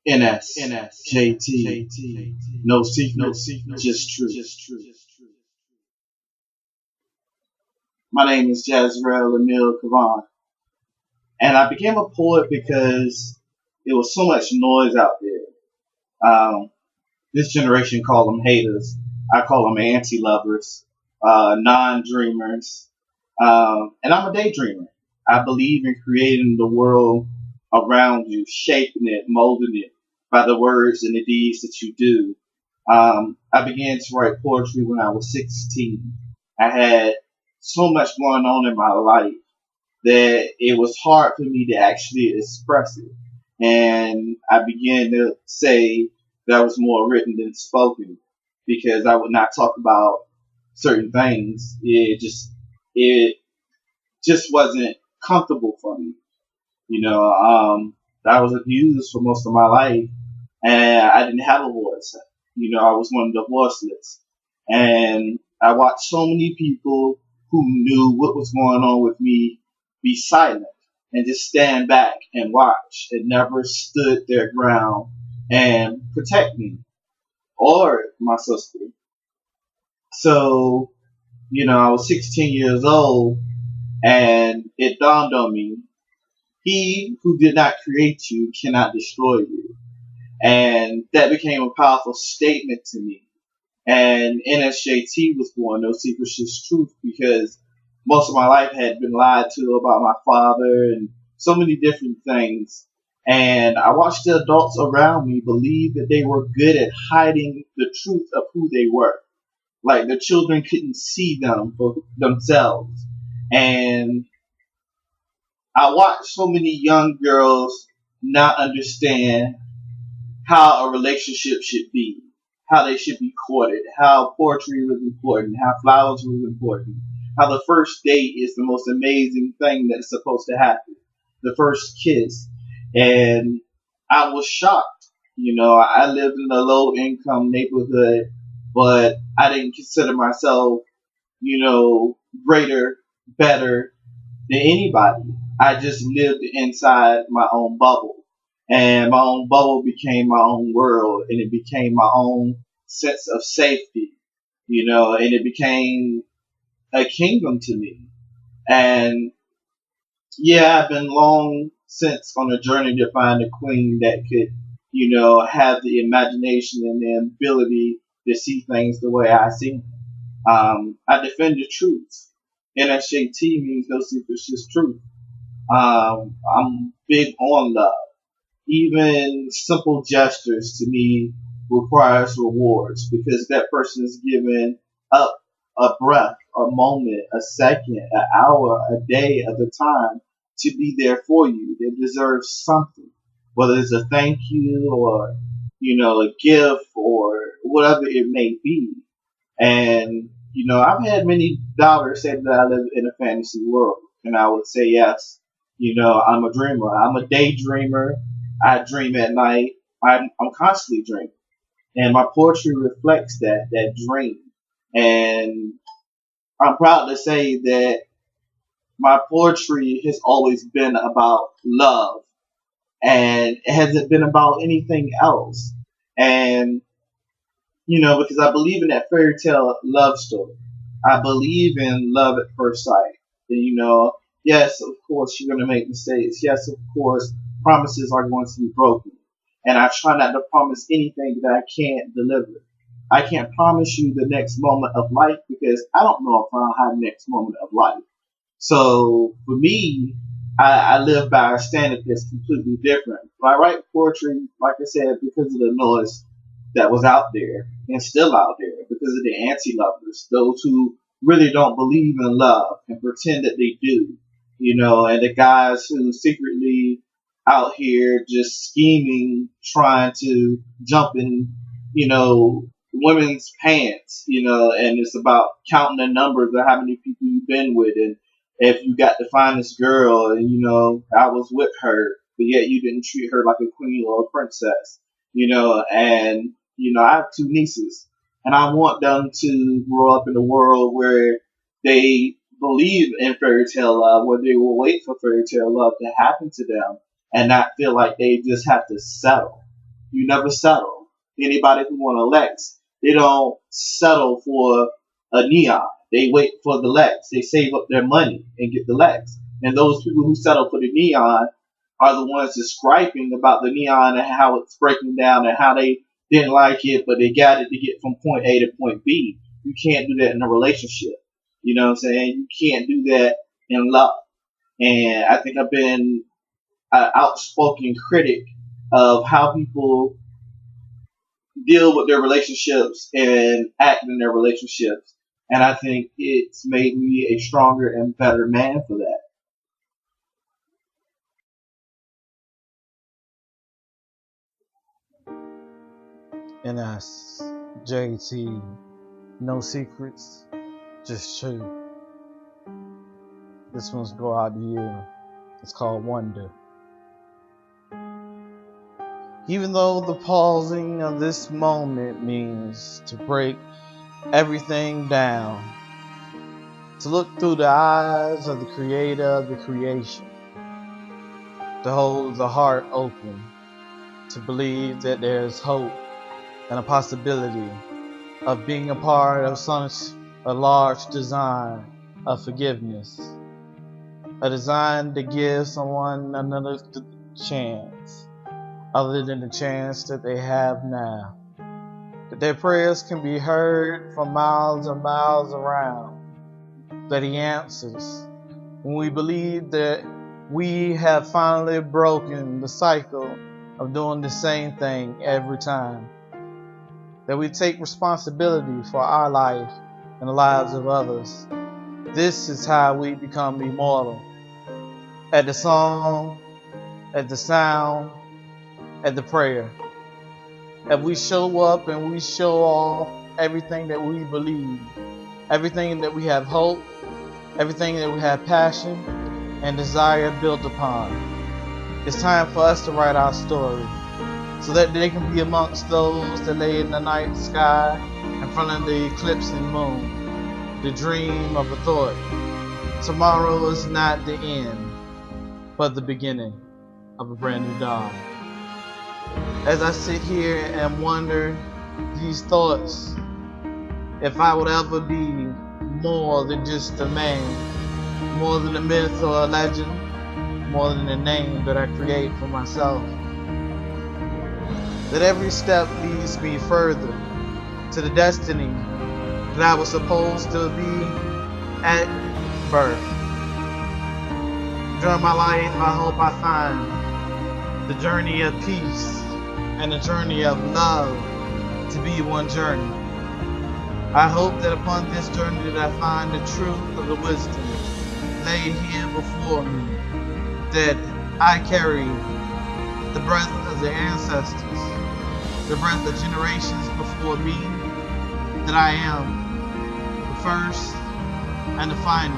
JT. No secrets, just truth. My name is Jazrel Cavon, and I became a poet because there was so much noise out there. This generation call them haters. I call them anti-lovers, non-dreamers, and I'm a daydreamer. I believe in creating the world around you, shaping it, molding it by the words and the deeds that you do. I began to write poetry when I was 16. I had so much going on in my life that it was hard for me to actually express it. And I began to say that was more written than spoken because I would not talk about certain things. It just wasn't comfortable for me. I was abused for most of my life, and I didn't have a voice. I was one of the voiceless, and I watched so many people who knew what was going on with me be silent and just stand back and watch and never stood their ground and protect me or my sister. So, I was 16 years old, and it dawned on me, he who did not create you cannot destroy you. And that became a powerful statement to me. And NSJT was born, No Secrets, Just Truth, because most of my life had been lied to about my father and so many different things. And I watched the adults around me believe that they were good at hiding the truth of who they were. Like the children couldn't see them for themselves. And I watched so many young girls not understand how a relationship should be, how they should be courted, how poetry was important, how flowers was important, how the first date is the most amazing thing that's supposed to happen, the first kiss. And I was shocked. I lived in a low income neighborhood, but I didn't consider myself, greater, better than anybody. I just lived inside my own bubble. And my own bubble became my own world, and it became my own sense of safety, and it became a kingdom to me. And yeah, I've been long since on a journey to find a queen that could, have the imagination and the ability to see things the way I see them. I defend the truth. NSJT means no secrets, just truth. I'm big on love. Even simple gestures to me requires rewards because that person is given up a breath, a moment, a second, an hour, a day of the time to be there for you. They deserve something, whether it's a thank you or, a gift or whatever it may be. And, I've had many doubters say that I live in a fantasy world, and I would say yes. I'm a dreamer. I'm a daydreamer. I dream at night. I'm constantly dreaming. And my poetry reflects that dream. And I'm proud to say that my poetry has always been about love and it hasn't been about anything else. And, because I believe in that fairy tale love story. I believe in love at first sight. And, yes, of course, you're going to make mistakes. Yes, of course, promises are going to be broken. And I try not to promise anything that I can't deliver. I can't promise you the next moment of life because I don't know if I'll have the next moment of life. So for me, I live by a standard that's completely different. When I write poetry, like I said, because of the noise that was out there and still out there, because of the anti-lovers, those who really don't believe in love and pretend that they do, and the guys who secretly out here just scheming, trying to jump in, women's pants, and it's about counting the numbers of how many people you've been with, and if you got the finest girl, and I was with her, but yet you didn't treat her like a queen or a princess, and I have two nieces, and I want them to grow up in a world where they believe in fairy tale love, where they will wait for fairy tale love to happen to them and not feel like they just have to settle. You never settle. Anybody who want to Lex, they don't settle for a neon. They wait for the Lex. They save up their money and get the Lex. And those people who settle for the neon are the ones that's griping about the neon and how it's breaking down and how they didn't like it, but they got it to get from point A to point B. You can't do that in a relationship. You know what I'm saying? You can't do that in love. And I think I've been an outspoken critic of how people deal with their relationships and act in their relationships. And I think it's made me a stronger and better man for that. And that's JT. No secrets, just truth. This one's go out to you. It's called Wonder. Even though the pausing of this moment means to break everything down, to look through the eyes of the creator of the creation, to hold the heart open, to believe that there's hope and a possibility of being a part of such a large design of forgiveness, a design to give someone another chance other than the chance that they have now, that their prayers can be heard from miles and miles around, that he answers when we believe that we have finally broken the cycle of doing the same thing every time, that we take responsibility for our life and the lives of others. This is how we become immortal. At the song, at the sound, at the prayer. If we show up and we show off everything that we believe, everything that we have hope, everything that we have passion and desire built upon, it's time for us to write our story so that they can be amongst those that lay in the night sky in front of the eclipsing moon, the dream of a thought. Tomorrow is not the end, but the beginning of a brand new dawn. As I sit here and wonder these thoughts, if I would ever be more than just a man, more than a myth or a legend, more than a name that I create for myself, that every step leads me further to the destiny that I was supposed to be at birth. During my life, I hope I find the journey of peace and the journey of love to be one journey. I hope that upon this journey that I find the truth of the wisdom laid here before me, that I carry the breath of the ancestors, the breath of generations before me, that I am the first and the final,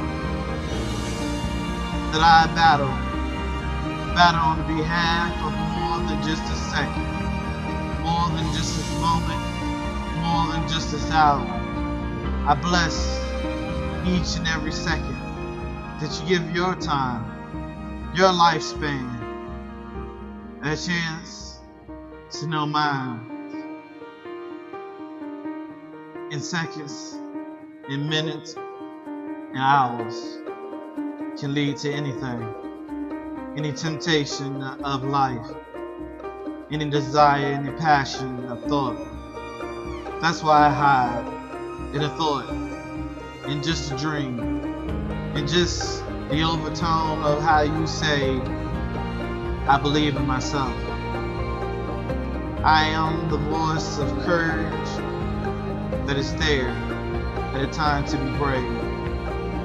that I battle on behalf of more than just a second, more than just this moment, more than just this hour. I bless each and every second that you give your time, your lifespan, a chance to know mine. In seconds, in minutes, and hours can lead to anything, any temptation of life, any desire, any passion of thought. That's why I hide in a thought, in just a dream, in just the overtone of how you say, I believe in myself. I am the voice of courage that is there at a time to be brave,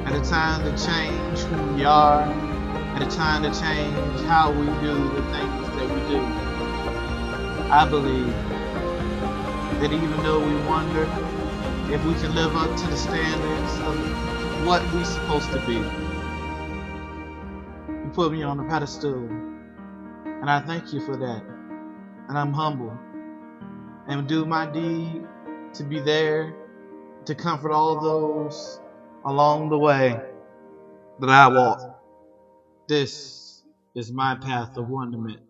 at a time to change who we are, at a time to change how we do the things that we do. I believe that even though we wonder if we can live up to the standards of what we're supposed to be, you put me on a pedestal, and I thank you for that. And I'm humble and do my deed to be there to comfort all those along the way that I walk. This is my path of wonderment.